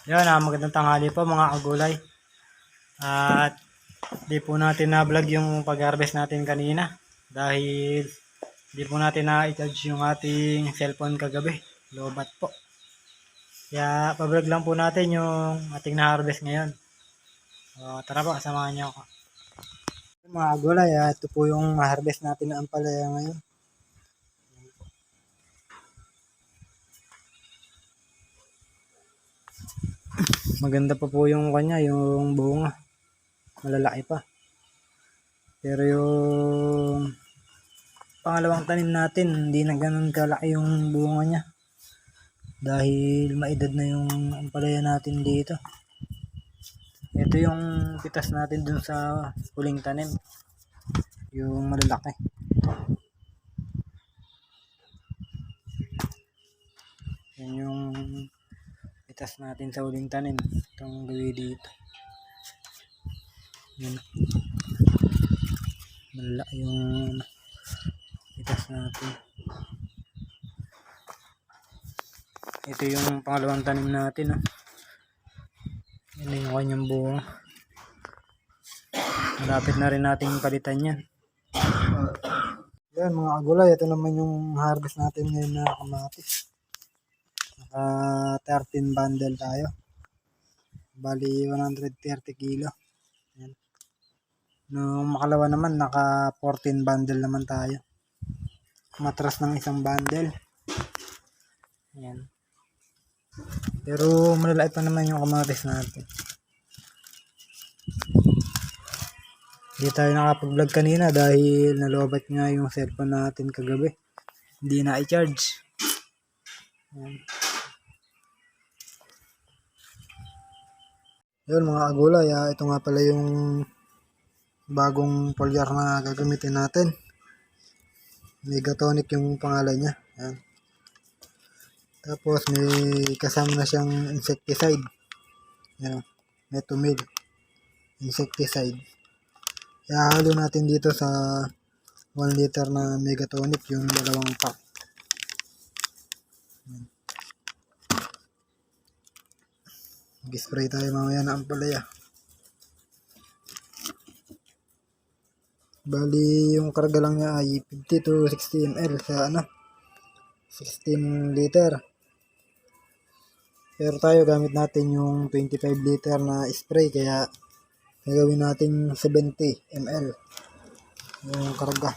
Yan, magandang tanghali po mga kagulay. At di po natin na-vlog yung pag-harvest natin kanina dahil di po natin na-charge yung ating cellphone kagabi. Lobat po. Kaya pa-vlog lang po natin yung ating na-harvest ngayon. Tara po, samahan niyo ako. Mga kagulay, ito po yung ma-harvest natin na ampalaya ngayon. Maganda pa po yung kanya, yung bunga. Malalaki pa. Pero yung pangalawang tanim natin, hindi na ganun kalaki yung bunga niya. Dahil maedad na yung ampalaya natin dito. Ito yung pitas natin dun sa huling tanim. Yung malalaki. Yan yung pitas natin sa huling tanim. Itong gawin dito. Yan. Malalaki yung pitas natin. Ito yung pangalawang tanim natin. Yan yung kanyang bunga. Malapit na rin nating palitan yan. Yan mga kagulay, ito naman yung harvest natin ngayon na kamatis. Naka 13 bundle tayo. Bali 130 kilo. Yan. Nung makalawa naman, naka 14 bundle naman tayo. Matras ng isang bundle. Yan. Pero malalait pa naman yung kamatis natin. Hindi tayo nakapag-vlog kanina dahil nalobat nga yung cellphone natin kagabi. Hindi na i-charge. Yan. Yun mga kagulay, ito nga pala yung bagong foliar na gagamitin natin. Megatonic yung pangalan niya. Yan. Tapos may kasama na siyang insecticide. Yan. Metomil. Insecticide. Ihahalo natin dito sa 1 liter na Megatonic yung dalawang pack. Mag-spray tayo mamaya na ampalaya. Bali yung karga lang niya ay 50 to 60 ml sa 16 liter. Pero tayo gamit natin yung 25 liter na spray kaya gagawin natin 70 ml yung karga.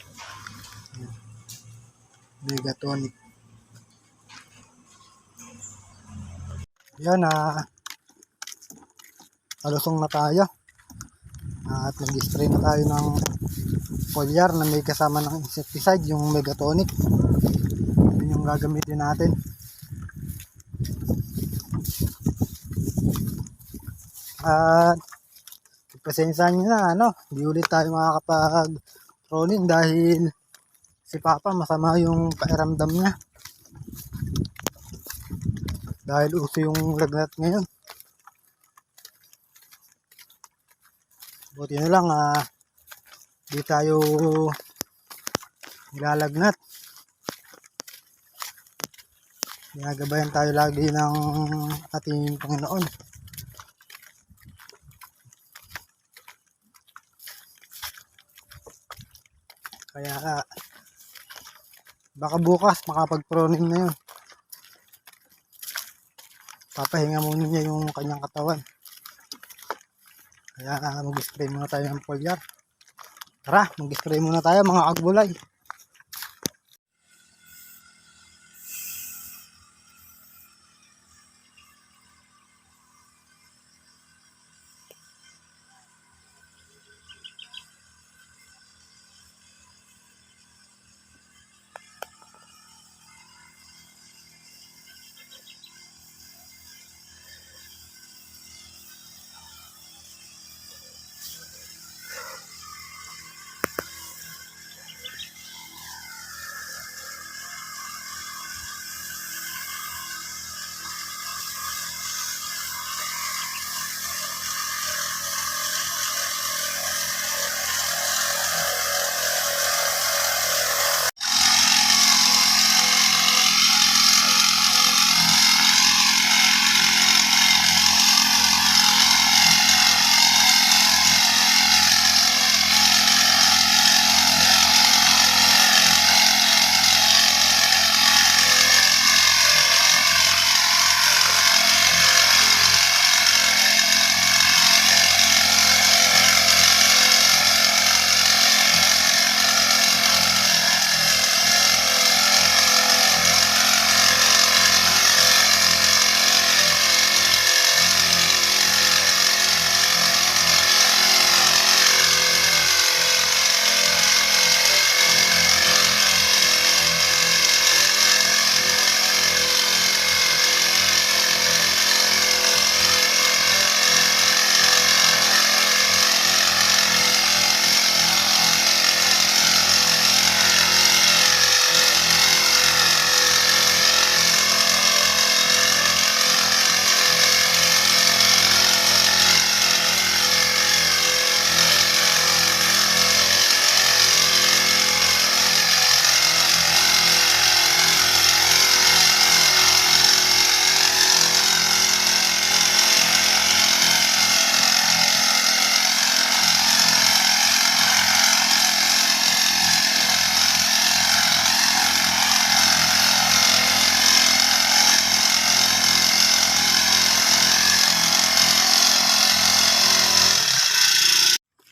Megatonic. Yan alusong na tayo. At mag-spray na tayo ng foliar na may kasama ng insecticide, yung Megatonic. Yun yung gagamitin natin. At pasensya nyo na, hindi ulit tayo makakapag-proning dahil si Papa masama yung pairamdam niya. Dahil uso yung lagnat ngayon. Buti na lang di tayo nilalagnat. Ginagabayan tayo lagi ng ating Panginoon. Kaya baka bukas makapag-proning na yun. Papahinga muna niya yung kanyang katawan. Kaya mag-spray muna tayo ng foliar. Tara, mag-spray muna tayo mga kagulay.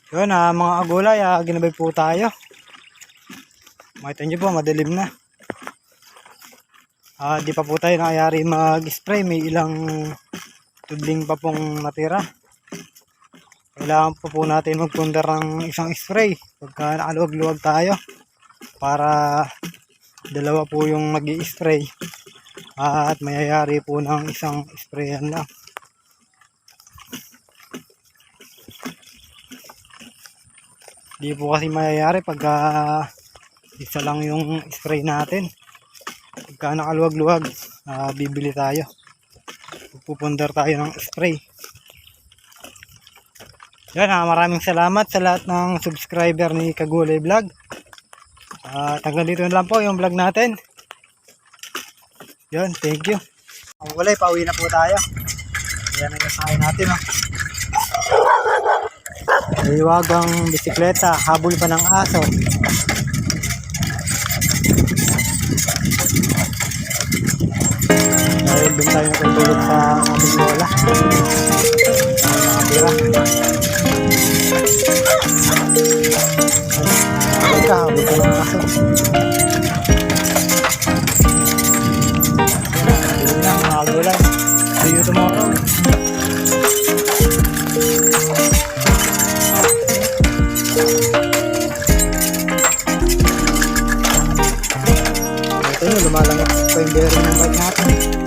Yun, mga kagulay, ginabay po tayo. Makita nyo po, madilim na. Di pa po tayo nakayari mag-spray. May ilang tudling pa pong natira. Kailangan po natin magpundar ng isang spray pagka nakaluwag-luwag tayo para dalawa po yung mag-i-spray at mayayari po ng isang sprayan lang. Di po kasi mayayari pagka isa lang yung spray natin. Pagka nakaluwag-luwag, bibili tayo. Pupundar tayo ng spray. Yan, maraming salamat sa lahat ng subscriber ni Kagulay Vlog. Hanggang dito na lang po yung vlog natin. Yan, thank you. Kagulay, pauwi na po tayo. Yan ang kasakay natin. Liwagang bisikleta, habol pa ng aso. Dahil doon tayo natutulog sa ating lola. Nakatira. Habol pa ng aso. Yun lang mga kagulay. See you tomorrow. Ito nyo, lumalangit pa yung bearing ng bike natin.